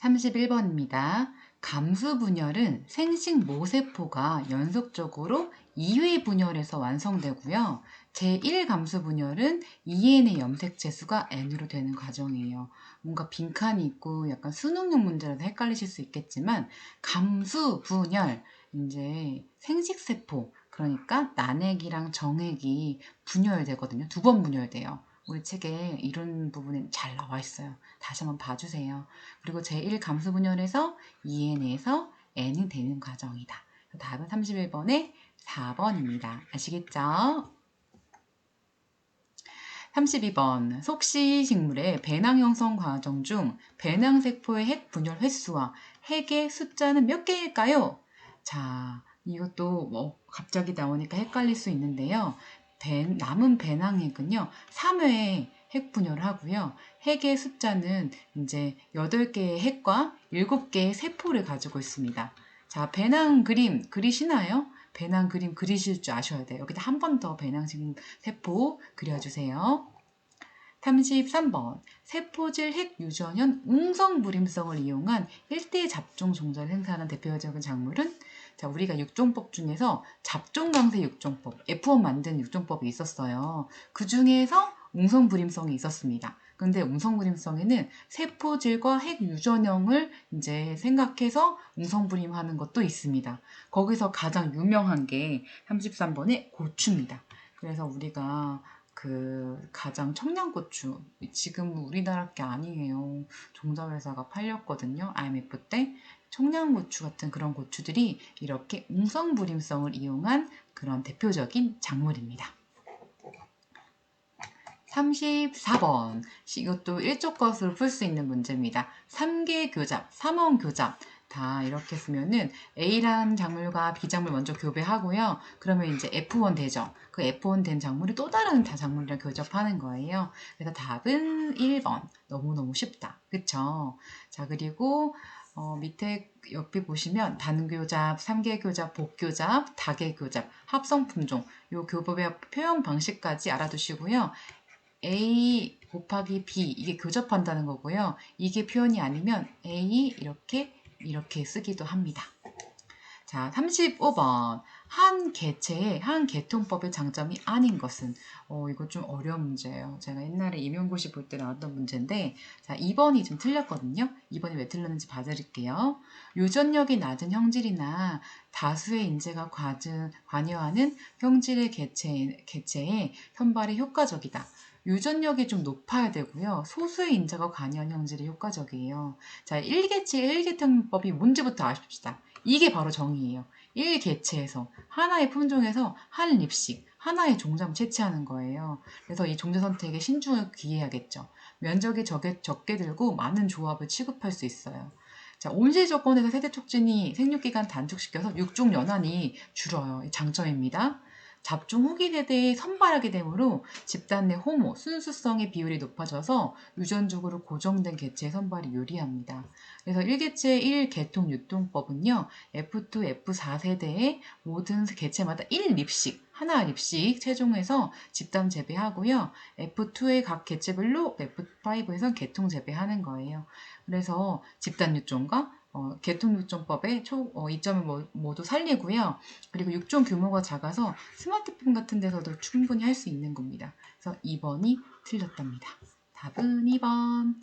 (31번입니다) 감수 분열은 생식 모세포가 연속적으로 2회 분열해서 완성되고요. 제1감수 분열은 2n의 염색체 수가 n으로 되는 과정이에요. 뭔가 빈칸이 있고 약간 수능용 문제라서 헷갈리실 수 있겠지만 감수 분열, 이제 생식세포, 그러니까 난핵이랑 정핵이 분열되거든요. 2번 분열돼요. 우리 책에 이런 부분이 잘 나와 있어요. 다시 한번 봐주세요. 그리고 제1감수 분열에서 2n에서 n이 되는 과정이다. 답은 31번에 4번입니다. 아시겠죠? 32번 속시식물의 배낭 형성 과정 중 배낭세포의 핵 분열 횟수와 핵의 숫자는 몇 개일까요? 자, 이것도 뭐 갑자기 나오니까 헷갈릴 수 있는데요. 남은 배낭핵은요 3회에 핵 분열을 하고요. 핵의 숫자는 이제 8개의 핵과 7개의 세포를 가지고 있습니다. 자, 배낭 그림 그리시나요? 배낭 그림 그리실 줄 아셔야 돼요. 여기다 한 번 더 배낭 세포 그려주세요. 33번 세포질 핵 유전형 웅성불임성을 이용한 1대 잡종 종자를 생산하는 대표적인 작물은, 자, 우리가 육종법 중에서 잡종강세 육종법, F1 만든 육종법이 있었어요. 그 중에서 웅성불임성이 있었습니다. 근데 웅성불임성에는 세포질과 핵 유전형을 이제 생각해서 웅성불임하는 것도 있습니다. 거기서 가장 유명한 게 33번의 고추입니다. 그래서 우리가 가장 청양고추, 지금 우리나라 게 아니에요. 종자회사가 팔렸거든요. IMF 때. 청양고추 같은 그런 고추들이 이렇게 웅성불임성을 이용한 그런 대표적인 작물입니다. 34번 이것도 일조 것으로 풀 수 있는 문제입니다. 3개 교잡, 3원 교잡 다 이렇게 쓰면은 A라는 작물과 B 작물 먼저 교배하고요. 그러면 이제 F1 되죠. 그 F1 된 작물이 또 다른 작물이랑 교접하는 거예요. 그래서 답은 1번. 너무너무 쉽다. 그쵸? 자, 그리고 밑에 옆에 보시면 단교잡, 3개교잡, 복교잡, 다개교잡, 합성품종 요 교법의 표현 방식까지 알아두시고요. A 곱하기 B 이게 교접한다는 거고요. 이게 표현이 아니면 A 이렇게 쓰기도 합니다. 자, 35번 한 개체의 한 개통법의 장점이 아닌 것은, 이거 좀 어려운 문제예요. 제가 옛날에 임용고시 볼 때 나왔던 문제인데, 자, 2번이 좀 틀렸거든요. 2번이 왜 틀렸는지 봐드릴게요. 유전력이 낮은 형질이나 다수의 인재가 관여하는 형질의 개체의 선발이 효과적이다. 유전력이 좀 높아야 되고요. 소수의 인자가 관여한 형질이 효과적이에요. 자, 1개체 1개통법이 뭔지부터 아십시다. 이게 바로 정의예요. 1개체에서 하나의 품종에서 한 립씩 하나의 종자만 채취하는 거예요. 그래서 이 종자 선택에 신중을 기해야겠죠. 면적이 적게 들고 많은 조합을 취급할 수 있어요. 자, 온실 조건에서 세대 촉진이 생육기간 단축시켜서 육종 연한이 줄어요. 이 장점입니다. 잡종 후기 세대에 선발하게 되므로 집단 내 호모, 순수성의 비율이 높아져서 유전적으로 고정된 개체의 선발이 유리합니다. 그래서 1개체 1개통 유통법은요. F2, F4 세대의 모든 개체마다 1립씩, 하나 립씩 채종해서 집단 재배하고요. F2의 각 개체별로 F5에서 개통 재배하는 거예요. 그래서 집단 유종과 개통육종법의 이점을 모두 살리고요. 그리고 육종 규모가 작아서 스마트폰 같은 데서도 충분히 할 수 있는 겁니다. 그래서 2번이 틀렸답니다. 답은 2번.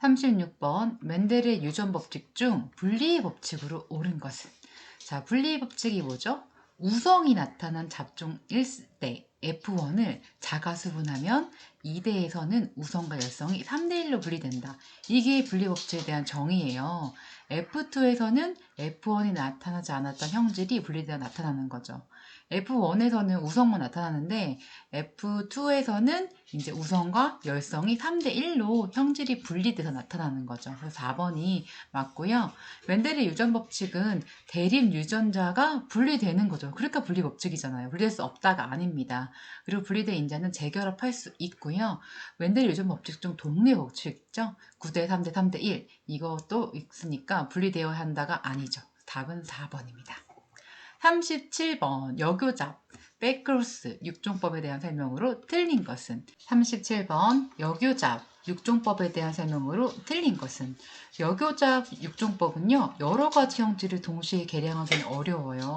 36번 멘델의 유전 법칙 중 분리의 법칙으로 옳은 것은? 자, 분리의 법칙이 뭐죠? 우성이 나타난 잡종 1대 F1을 자가수분하면 2대에서는 우성과 열성이 3대1로 분리된다. 이게 분리 법칙에 대한 정의예요. F2에서는 F1이 나타나지 않았던 형질이 분리되어 나타나는 거죠. F1에서는 우성만 나타나는데 F2에서는 이제 우성과 열성이 3대1로 형질이 분리돼서 나타나는 거죠. 그래서 4번이 맞고요. 멘델의 유전 법칙은 대립 유전자가 분리되는 거죠. 그러니까 분리 법칙이잖아요. 분리될 수 없다가 아닙니다. 그리고 분리된 인자는 재결합할 수 있고요. 멘델의 유전 법칙 중 동네 법칙 있죠? 9대 3대 3대 1 이것도 있으니까 분리되어야 한다가 아니죠. 답은 4번입니다. 37번 여교잡 백크로스 육종법에 대한 설명으로 틀린 것은 37번 여교잡 육종법에 대한 설명으로 틀린 것은 여교잡 육종법은요 여러 가지 형질을 동시에 계량하기는 어려워요.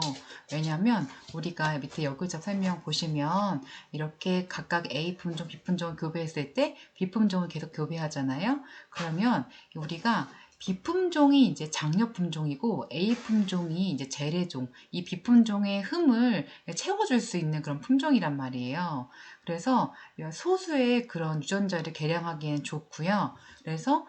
왜냐하면 우리가 밑에 여교잡 설명 보시면 이렇게 각각 A 품종, B 품종을 교배했을 때 B 품종을 계속 교배하잖아요. 그러면 우리가 B 품종이 이제 장려 품종이고 A 품종이 이제 재래종, 이 B 품종의 흠을 채워줄 수 있는 그런 품종이란 말이에요. 그래서 소수의 그런 유전자를 개량하기에는 좋고요. 그래서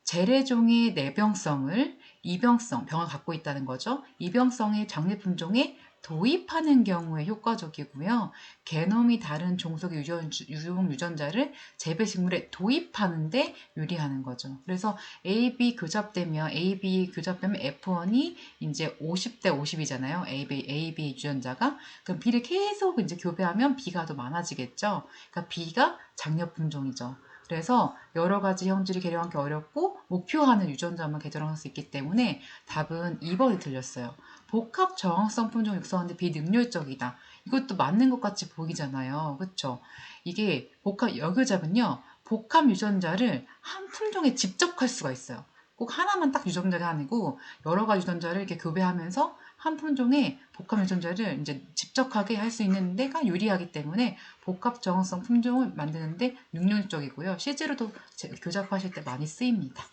재래종의 내병성을 이병성, 병을 갖고 있다는 거죠. 이병성의 장내 품종에 도입하는 경우에 효과적이고요. 게놈이 다른 종속의 유전자를 재배식물에 도입하는데 유리하는 거죠. 그래서 AB 교잡되면 F1이 이제 50대 50이잖아요. AB 유전자가. 그럼 B를 계속 이제 교배하면 B가 더 많아지겠죠. 그러니까 B가 장려 품종이죠. 그래서 여러 가지 형질이 개량하기 어렵고 목표하는 유전자만 개량할 수 있기 때문에 답은 2번이 틀렸어요. 복합 저항성 품종을 육성하는데 비능률적이다. 이것도 맞는 것 같이 보이잖아요. 그렇죠? 이게 여교잡은요. 복합 유전자를 한 품종에 직접 할 수가 있어요. 꼭 하나만 딱 유전자가 아니고 여러 가지 유전자를 이렇게 교배하면서 한 품종의 복합 유전자를 이제 집적하게 할 수 있는 데가 유리하기 때문에 복합 저항성 품종을 만드는데 능률적이고요. 실제로도 교잡하실 때 많이 쓰입니다.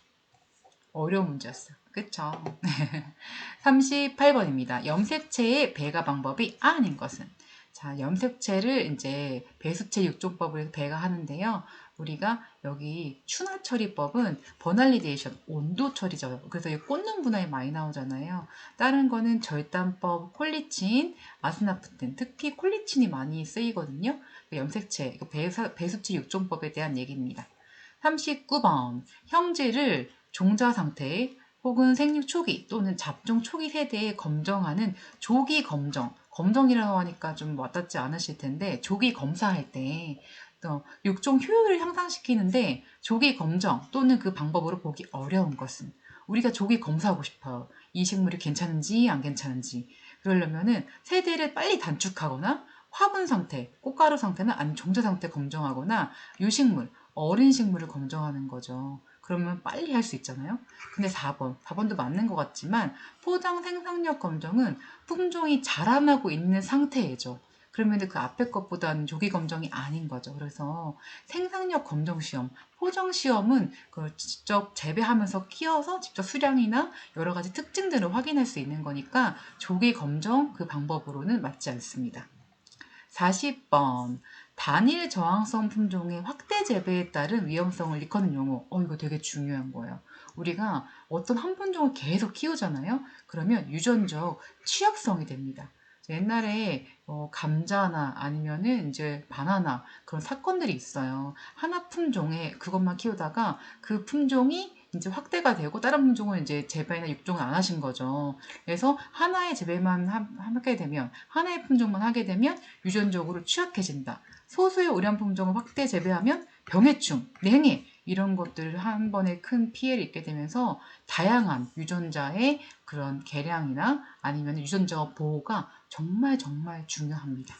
어려운 문제였어요. 그쵸? 38번입니다. 염색체의 배가 방법이 아닌 것은? 자, 염색체를 이제 배수체 육종법을 배가하는데요. 우리가 여기 추나 처리법은 버널리데이션, 온도 처리죠. 그래서 이 꽂는 분할이 많이 나오잖아요. 다른 거는 절단법, 콜리친, 아스나프틴, 특히 콜리친이 많이 쓰이거든요. 염색체, 배수체 육종법에 대한 얘기입니다. 39번, 형질을 종자 상태 혹은 생육 초기 또는 잡종 초기 세대에 검정하는 조기 검정, 검정이라고 하니까 좀 와닿지 않으실 텐데 조기 검사할 때 육종 효율을 향상시키는데 조기 검정 또는 그 방법으로 보기 어려운 것은 우리가 조기 검사하고 싶어요. 이 식물이 괜찮은지 안 괜찮은지. 그러려면은 세대를 빨리 단축하거나 화분 상태, 꽃가루 상태는 아니면 종자 상태 검정하거나 유식물, 어린 식물을 검정하는 거죠. 그러면 빨리 할 수 있잖아요. 근데 4번도 맞는 것 같지만 포장 생산력 검정은 품종이 자라나고 있는 상태이죠. 그러면 그 앞에 것보다는 조기 검정이 아닌 거죠. 그래서 생산력 검정 시험, 포장 시험은 그걸 직접 재배하면서 키워서 직접 수량이나 여러 가지 특징들을 확인할 수 있는 거니까 조기 검정 그 방법으로는 맞지 않습니다. 40번 단일 저항성 품종의 확대 재배에 따른 위험성을 일컫는 용어. 이거 되게 중요한 거예요. 우리가 어떤 한 품종을 계속 키우잖아요. 그러면 유전적 취약성이 됩니다. 옛날에 감자나 아니면은 이제 바나나 그런 사건들이 있어요. 하나 품종에 그것만 키우다가 그 품종이 이제 확대가 되고 다른 품종은 이제 재배나 육종을 안 하신 거죠. 그래서 하나의 재배만 하게 되면 하나의 품종만 하게 되면 유전적으로 취약해진다. 소수의 오련 품종을 확대 재배하면 병해충, 냉해 이런 것들을 한 번에 큰 피해를 입게 되면서 다양한 유전자의 그런 개량이나 아니면 유전자 보호가 정말 중요합니다.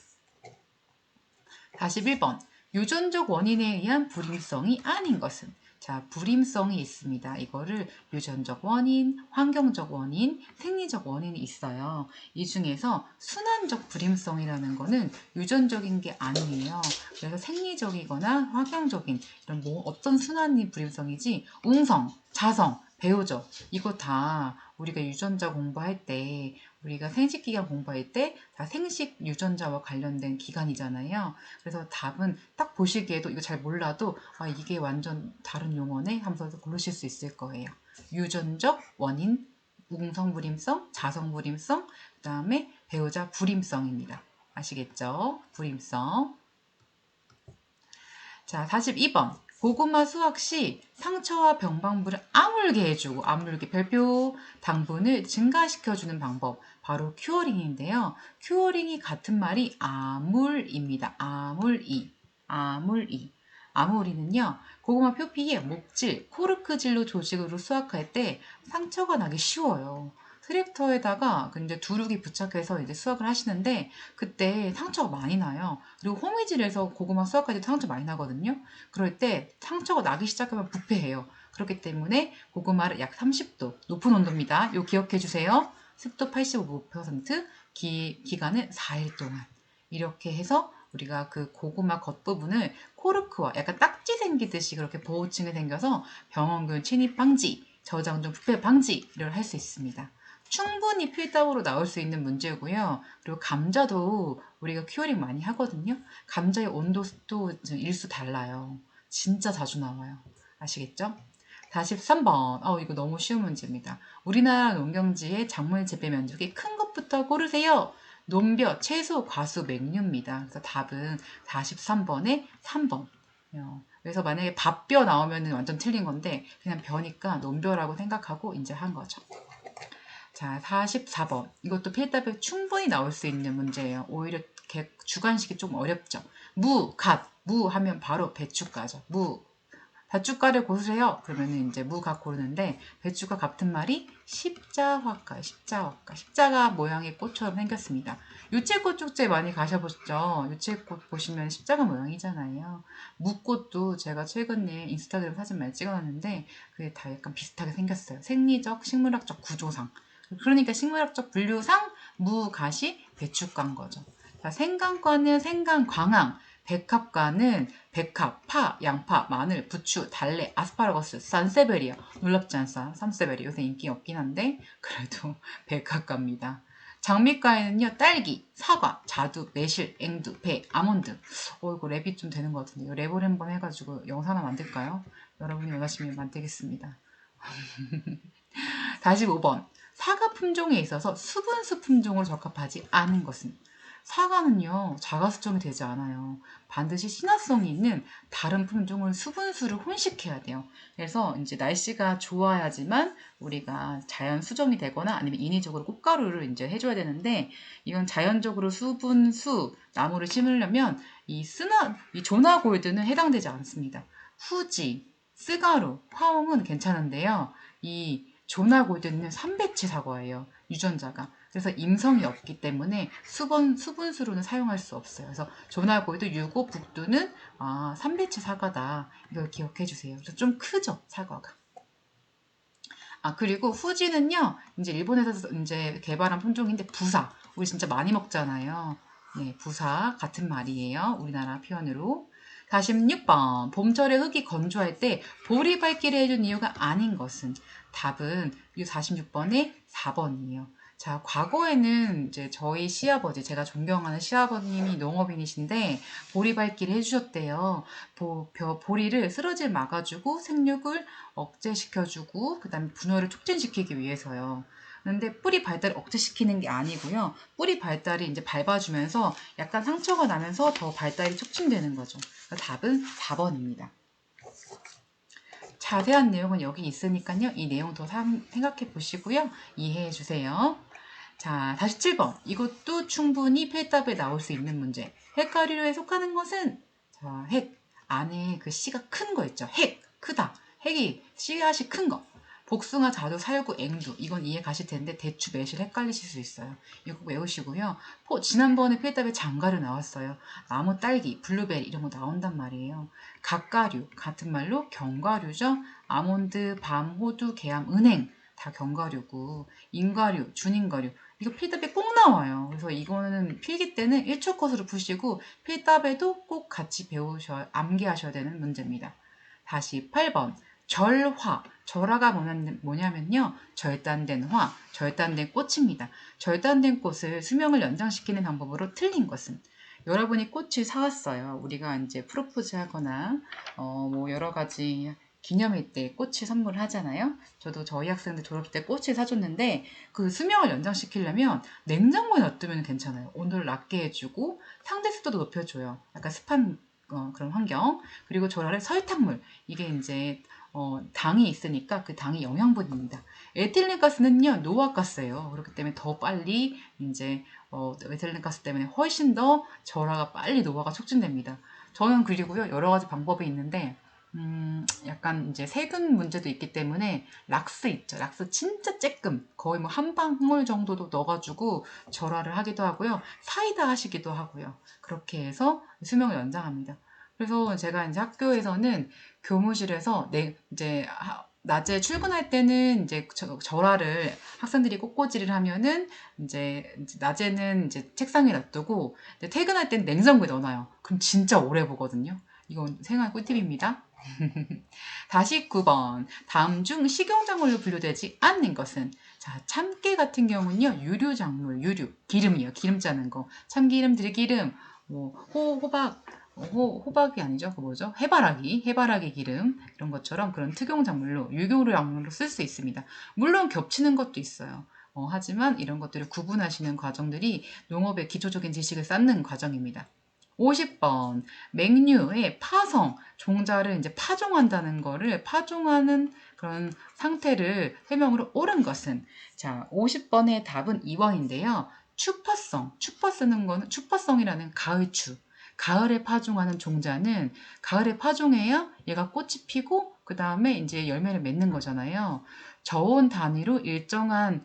41번 유전적 원인에 의한 불임성이 아닌 것은? 자, 불임성이 있습니다. 이거를 유전적 원인, 환경적 원인, 생리적 원인이 있어요. 이 중에서 순환적 불임성이라는 거는 유전적인 게 아니에요. 그래서 생리적이거나 환경적인 이런 어떤 순환이 불임성이지 웅성, 자성, 배우죠. 이거 다 우리가 유전자 공부할 때 우리가 생식기관 공부할 때 다 생식 유전자와 관련된 기관이잖아요. 그래서 답은 딱 보시기에도 이거 잘 몰라도 이게 완전 다른 용어네 하면서 고르실 수 있을 거예요. 유전적 원인, 웅성 불임성, 자성 불임성, 그 다음에 배우자 불임성입니다. 아시겠죠? 불임성. 자, 42번. 고구마 수확 시 상처와 병방부를 아물게 해주고 아물게 별표 당분을 증가시켜주는 방법 바로 큐어링인데요. 큐어링이 같은 말이 아물입니다. 아물이. 아무리는요, 고구마 표피에 목질, 코르크질로 조직으로 수확할 때 상처가 나기 쉬워요. 트랙터에다가 이제 두루기 부착해서 이제 수확을 하시는데 그때 상처가 많이 나요. 그리고 호미질에서 고구마 수확할 때 상처 많이 나거든요. 그럴 때 상처가 나기 시작하면 부패해요. 그렇기 때문에 고구마를 약 30도, 높은 온도입니다. 요 기억해 주세요. 습도 85%, 기간은 4일 동안. 이렇게 해서 우리가 그 고구마 겉부분을 코르크와 약간 딱지 생기듯이 그렇게 보호층이 생겨서 병원균 침입 방지, 저장중 부패 방지를 할 수 있습니다. 충분히 필답으로 나올 수 있는 문제고요. 그리고 감자도 우리가 큐어링 많이 하거든요. 감자의 온도도 일수 달라요. 진짜 자주 나와요. 아시겠죠? 43번. 이거 너무 쉬운 문제입니다. 우리나라 농경지의 작물 재배 면적이 큰 것부터 고르세요. 논벼, 채소, 과수, 맹류입니다. 그래서 답은 43번에 3번. 그래서 만약에 밥벼 나오면 완전 틀린 건데 그냥 벼니까 논벼라고 생각하고 이제 한 거죠. 자, 44번. 이것도 필답에 충분히 나올 수 있는 문제예요. 오히려 주관식이 좀 어렵죠. 무, 갓, 무 하면 바로 배춧가죠. 무, 배춧가를 고르세요. 그러면 이제 무가 고르는데 배추가 같은 말이 십자화가, 십자가 모양의 꽃처럼 생겼습니다. 유채꽃 축제 많이 가셔보셨죠? 유채꽃 보시면 십자가 모양이잖아요. 무꽃도 제가 최근에 인스타그램 사진 많이 찍어놨는데 그게 다 약간 비슷하게 생겼어요. 생리적, 식물학적 구조상. 그러니까 식물학적 분류상 무갓이 배춧가인 거죠. 자, 생강과는 생강광황, 백합과는 백합, 파, 양파, 마늘, 부추, 달래, 아스파라거스, 산세베리아. 놀랍지 않아요? 산세베리아 요새 인기 없긴 한데 그래도 백합과입니다. 장미과에는요 딸기, 사과, 자두, 매실, 앵두, 배, 아몬드. 이거 랩이 좀 되는 것 같은데요. 랩을 한번 해가지고 영상 하나 만들까요? 여러분이 원하시면 만들겠습니다. 45번. 사과 품종에 있어서 수분수 품종으로 적합하지 않은 것은? 사과는요, 자가 수정이 되지 않아요. 반드시 신화성이 있는 다른 품종을 수분수를 혼식해야 돼요. 그래서 이제 날씨가 좋아야지만 우리가 자연 수정이 되거나 아니면 인위적으로 꽃가루를 이제 해줘야 되는데 이건 자연적으로 수분수 나무를 심으려면 이 조나골드는 해당되지 않습니다. 후지, 쓰가루, 화홍은 괜찮은데요. 이 조나골드는 삼배치 사과예요. 유전자가. 그래서 임성이 없기 때문에 수분수로는 사용할 수 없어요. 그래서 조나골드, 유고, 북두는 삼배치 사과다. 이걸 기억해 주세요. 그래서 좀 크죠, 사과가. 그리고 후지는요, 이제 일본에서 이제 개발한 품종인데 부사. 우리 진짜 많이 먹잖아요. 네, 부사 같은 말이에요. 우리나라 표현으로. 46번. 봄철에 흙이 건조할 때 보리발길을 해준 이유가 아닌 것은? 답은 이 46번에 4번이에요. 자, 과거에는 이제 저희 시아버지, 제가 존경하는 시아버님이 농업인이신데 보리발길을 해주셨대요. 보리를 쓰러질 막아주고 생육을 억제시켜주고 그다음에 분열을 촉진시키기 위해서요. 근데 뿌리 발달을 억제시키는 게 아니고요. 뿌리 발달이 이제 밟아주면서 약간 상처가 나면서 더 발달이 촉진되는 거죠. 답은 4번입니다. 자세한 내용은 여기 있으니까요. 이 내용 더 생각해 보시고요. 이해해 주세요. 자, 47번. 이것도 충분히 필답에 나올 수 있는 문제. 핵가류에 속하는 것은? 자, 핵. 안에 그 씨가 큰 거 있죠. 핵. 크다. 핵이 씨앗이 큰 거. 복숭아, 자두, 살구, 앵두. 이건 이해 가실 텐데 대추, 매실 헷갈리실 수 있어요. 이거 꼭 외우시고요. 지난번에 필답에 장가류 나왔어요. 나무, 딸기, 블루베리 이런 거 나온단 말이에요. 갓가류 같은 말로 견과류죠. 아몬드, 밤, 호두, 계암, 은행 다 견과류고 인과류, 준인과류 이거 필답에 꼭 나와요. 그래서 이거는 필기 때는 1초 컷으로 푸시고 필답에도 꼭 같이 암기하셔야 되는 문제입니다. 다시 8번. 절화. 절화가 뭐냐면요. 절단된 화, 절단된 꽃입니다. 절단된 꽃을 수명을 연장시키는 방법으로 틀린 것은? 여러분이 꽃을 사왔어요. 우리가 이제 프로포즈 하거나, 뭐 여러 가지 기념일 때 꽃을 선물하잖아요. 저도 저희 학생들 졸업식 때 꽃을 사줬는데 그 수명을 연장시키려면 냉장고에 놔두면 괜찮아요. 온도를 낮게 해주고 상대 습도도 높여줘요. 약간 습한 그런 환경. 그리고 절화를 설탕물. 이게 이제 당이 있으니까 그 당이 영양분입니다. 에틸렌가스는요 노화가스예요. 그렇기 때문에 더 빨리 이제 에틸렌가스 때문에 훨씬 더 절화가 빨리 노화가 촉진됩니다. 저는 그리고요 여러 가지 방법이 있는데 약간 이제 세균 문제도 있기 때문에 락스 있죠. 락스 진짜 쬐끔 거의 뭐 한 방울 정도도 넣어가지고 절화를 하기도 하고요. 사이다 하시기도 하고요. 그렇게 해서 수명을 연장합니다. 그래서 제가 이제 학교에서는 교무실에서 이제 낮에 출근할 때는 이제 절화를 학생들이 꽃꽂이를 하면은 이제 낮에는 이제 책상에 놔두고 퇴근할 때는 냉장고에 넣어놔요. 그럼 진짜 오래 보거든요. 이건 생활 꿀팁입니다. 다시 9번. 다음 중 식용작물로 분류되지 않는 것은? 자, 참깨 같은 경우는요, 유류작물, 유류, 기름이요. 기름 짜는 거. 참기름, 들기름, 뭐, 호박, 호박이 아니죠. 그 뭐죠? 해바라기 기름, 이런 것처럼 그런 특용작물로, 유교작물로 쓸 수 있습니다. 물론 겹치는 것도 있어요. 하지만 이런 것들을 구분하시는 과정들이 농업의 기초적인 지식을 쌓는 과정입니다. 50번. 맹류의 파성, 종자를 이제 파종한다는 거를 파종하는 그런 상태를 설명으로 옳은 것은? 자, 50번의 답은 2번인데요. 추파 쓰는 거는 추파성이라는 가을추. 가을에 파종하는 종자는 가을에 파종해야 얘가 꽃이 피고 그 다음에 이제 열매를 맺는 거잖아요. 저온 단위로 일장이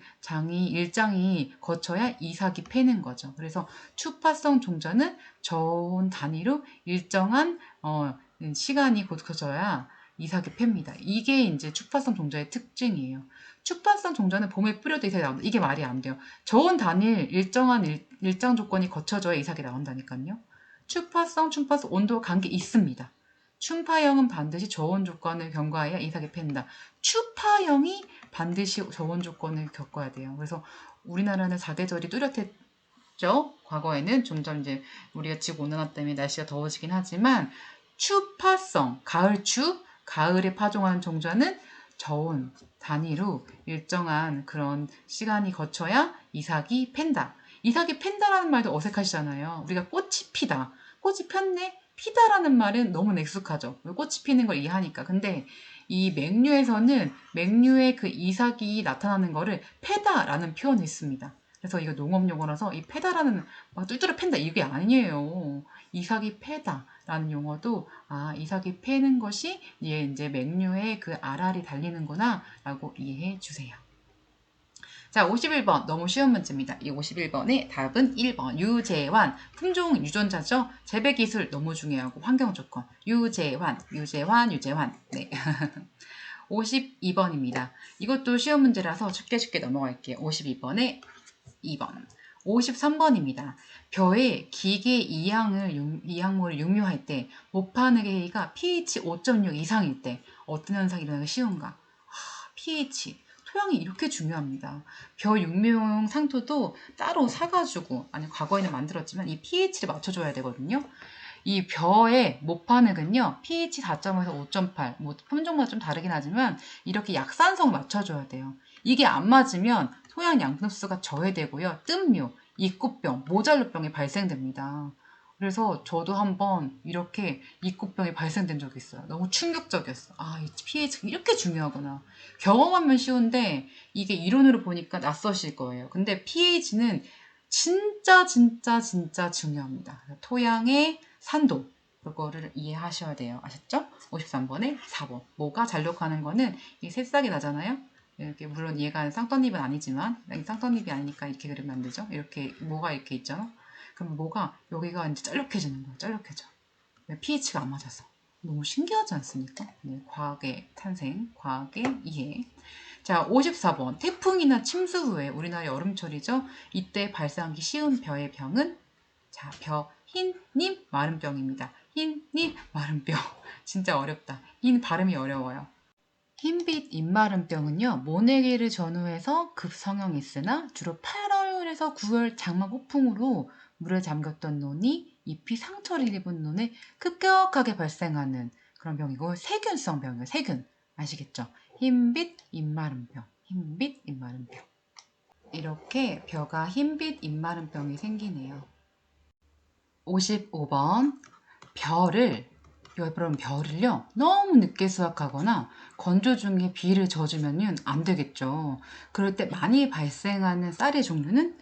거쳐야 이삭이 패는 거죠. 그래서 추파성 종자는 저온 단위로 일정한 시간이 거쳐져야 이삭이 팹니다. 이게 이제 추파성 종자의 특징이에요. 추파성 종자는 봄에 뿌려도 이삭이 나온다. 이게 말이 안 돼요. 저온 단일 일정한 일정 조건이 거쳐져야 이삭이 나온다니까요. 충파성 온도 관계 있습니다. 충파형은 반드시 저온 조건을 경과해야 이삭이 팬다. 추파형이 반드시 저온 조건을 겪어야 돼요. 그래서 우리나라는 사계절이 뚜렷했죠. 과거에는 점점 이제 우리가 지구 온난화 때문에 날씨가 더워지긴 하지만 추파성, 가을추, 가을에 파종하는 종자는 저온 단위로 일정한 그런 시간이 거쳐야 이삭이 팬다. 이삭이 팬다라는 말도 어색하시잖아요. 우리가 꽃이 피다. 꽃이 폈네? 피다라는 말은 너무 익숙하죠. 꽃이 피는 걸 이해하니까. 근데 이 맹류에서는 맹류의 그 이삭이 나타나는 거를 패다라는 표현을 씁니다. 그래서 이거 농업 용어라서 이 패다라는 막 뚫뚫이 팬다 이게 아니에요. 이삭이 패다라는 용어도 이삭이 패는 것이 이제 맹류의 그 알알이 달리는구나라고 이해해 주세요. 자, 51번. 너무 쉬운 문제입니다. 이 51번의 답은 1번. 유재환. 품종 유전자죠? 재배기술 너무 중요하고 환경조건. 유재환. 네. 52번입니다. 이것도 쉬운 문제라서 쉽게 넘어갈게요. 52번에 2번. 53번입니다. 벼의 기계 이항물을 육류할 때 모파느개가 pH 5.6 이상일 때 어떤 현상이 일어나기 쉬운가? pH. 토양이 이렇게 중요합니다. 벼 육묘용 상토도 따로 사가지고, 과거에는 만들었지만 이 pH를 맞춰줘야 되거든요. 이 벼의 모파넥은요, pH 4.5에서 5.8, 뭐 품종마다 좀 다르긴 하지만 이렇게 약산성을 맞춰줘야 돼요. 이게 안 맞으면 토양 양분수가 저해되고요, 뜸묘, 입구병, 모잘루병이 발생됩니다. 그래서 저도 한번 이렇게 입구병이 발생된 적이 있어요. 너무 충격적이었어. 이 pH가 이렇게 중요하구나. 경험하면 쉬운데 이게 이론으로 보니까 낯서실 거예요. 근데 pH는 진짜 중요합니다. 토양의 산도, 그거를 이해하셔야 돼요. 아셨죠? 53번에 4번. 뭐가 잘록하는 거는 이 새싹이 나잖아요. 이렇게 물론 얘가 쌍떡잎은 아니지만 쌍떡잎이 아니니까 이렇게 그리면 안 되죠. 이렇게 뭐가 이렇게 있잖아. 그럼 뭐가 여기가 이제 짤룩해지는 거야. 짤룩해져. pH가 안 맞아서. 너무 신기하지 않습니까? 네, 과학의 탄생, 과학의 이해. 자, 54번. 태풍이나 침수 후에 우리나라 여름철이죠. 이때 발생하기 쉬운 벼의 병은? 자, 흰잎 마른병입니다. 흰잎 마른병. 진짜 어렵다. 발음이 어려워요. 흰빛 입마름병은요, 모내기를 전후해서 급성형했으나 주로 8월에서 9월 장마 폭풍으로 물에 잠겼던 논이 잎이 상처를 입은 논에 급격하게 발생하는 그런 병이고, 세균성 병이에요. 세균. 아시겠죠? 흰빛 입마름병. 흰빛 입마름병. 이렇게 벼가 흰빛 입마름병이 생기네요. 55번. 벼를요, 너무 늦게 수확하거나 건조 중에 비를 젖으면 안 되겠죠. 그럴 때 많이 발생하는 쌀의 종류는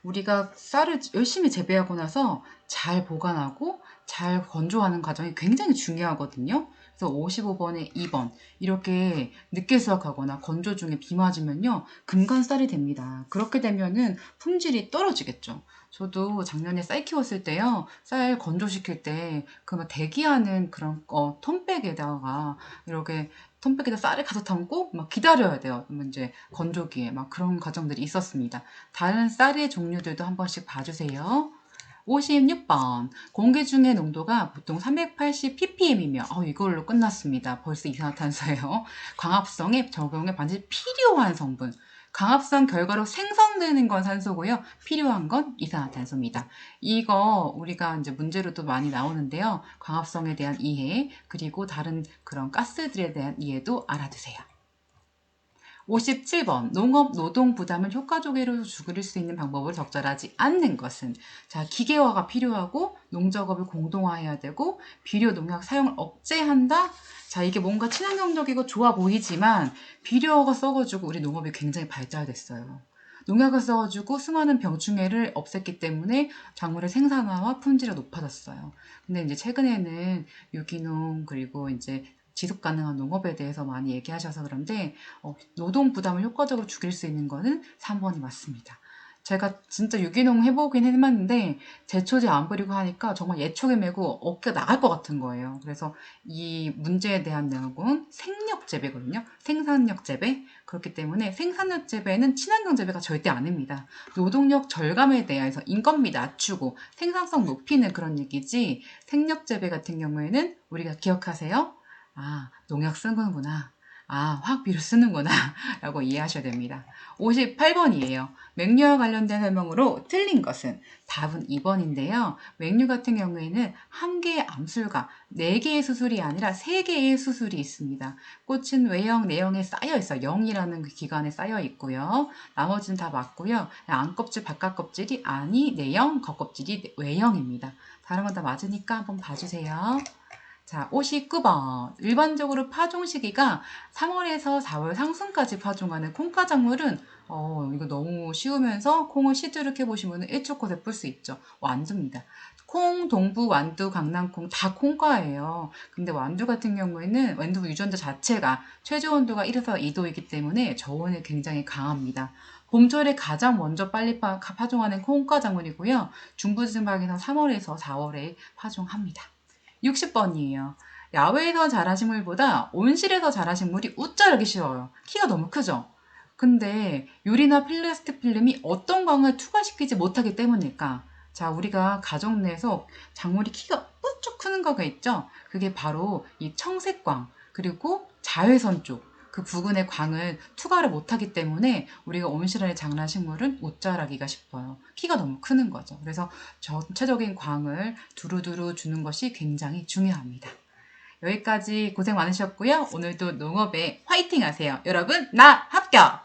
우리가 쌀을 열심히 재배하고 나서 잘 보관하고 잘 건조하는 과정이 굉장히 중요하거든요. 그래서 55번에 2번 이렇게 늦게 수확하거나 건조 중에 비 맞으면요 금간쌀이 됩니다. 그렇게 되면은 품질이 떨어지겠죠. 저도 작년에 쌀 키웠을 때요 쌀 건조시킬 때 그 대기하는 그런 톤백에다가 이렇게 톤백에다 쌀을 가득 담고 막 기다려야 돼요. 이제 건조기에 막 그런 과정들이 있었습니다. 다른 쌀의 종류들도 한 번씩 봐주세요. 56번. 공기 중의 농도가 보통 380 ppm이며, 이걸로 끝났습니다. 벌써 이산화탄소예요. 광합성에 적용에 반드시 필요한 성분. 광합성 결과로 생성되는 건 산소고요. 필요한 건 이산화탄소입니다. 이거 우리가 이제 문제로도 많이 나오는데요. 광합성에 대한 이해, 그리고 다른 그런 가스들에 대한 이해도 알아두세요. 57번 농업 노동 부담을 효과적으로 줄일 수 있는 방법을 적절하지 않는 것은 자 기계화가 필요하고 농작업을 공동화해야 되고 비료 농약 사용을 억제한다. 자 이게 뭔가 친환경적이고 좋아 보이지만 비료가 써가지고 우리 농업이 굉장히 발달됐어요. 농약을 써가지고 수많은 병충해를 없앴기 때문에 작물의 생산화와 품질이 높아졌어요. 근데 이제 최근에는 유기농 그리고 이제 지속 가능한 농업에 대해서 많이 얘기하셔서 그런데 노동 부담을 효과적으로 줄일 수 있는 거는 3번이 맞습니다. 제가 진짜 유기농 해보긴 했는데 제초제 안 뿌리고 하니까 정말 예초에 메고 어깨가 나갈 것 같은 거예요. 그래서 이 문제에 대한 내용은 생력 재배거든요. 생산력 재배. 그렇기 때문에 생산력 재배는 친환경 재배가 절대 아닙니다. 노동력 절감에 대해서 인건비 낮추고 생산성 높이는 그런 얘기지 생력 재배 같은 경우에는 우리가 기억하세요. 농약 쓰는구나. 화학비료 쓰는구나. 라고 이해하셔야 됩니다. 58번이에요. 맹류와 관련된 설명으로 틀린 것은 답은 2번인데요. 맹류 같은 경우에는 한 개의 암술과 4개의 수술이 아니라 3개의 수술이 있습니다. 꽃은 외형, 내형에 쌓여 있어요. 영이라는 그 기관에 쌓여 있고요. 나머지는 다 맞고요. 안껍질, 바깥껍질이 아니, 내형, 겉껍질이 외형입니다. 다른 건 다 맞으니까 한번 봐주세요. 자, 59번. 일반적으로 파종 시기가 3월에서 4월 상순까지 파종하는 콩가 작물은 이거 너무 쉬우면서 콩을 시드룩해 보시면 일초컷에 풀 수 있죠. 완두입니다. 콩, 동부, 완두, 강낭콩 다 콩가예요. 근데 완두 같은 경우에는 완두 유전자 자체가 최저 온도가 1에서 2도이기 때문에 저온이 굉장히 강합니다. 봄철에 가장 먼저 빨리 파종하는 콩가 작물이고요. 중부지방에서 3월에서 4월에 파종합니다. 60번이에요. 야외에서 자란 식물보다 온실에서 자란 식물이 웃자르기 쉬워요. 키가 너무 크죠? 근데 유리나 플라스틱 필름이 어떤 광을 투과시키지 못하기 때문일까? 자, 우리가 가정 내에서 작물이 키가 뿌쩍 크는 거가 있죠? 그게 바로 이 청색광, 그리고 자외선 쪽, 그 부근의 광을 투과를 못하기 때문에 우리가 온실 안에 자란 식물은 못 자라기가 싶어요. 키가 너무 크는 거죠. 그래서 전체적인 광을 두루두루 주는 것이 굉장히 중요합니다. 여기까지 고생 많으셨고요. 오늘도 농업에 화이팅 하세요. 여러분, 나 합격!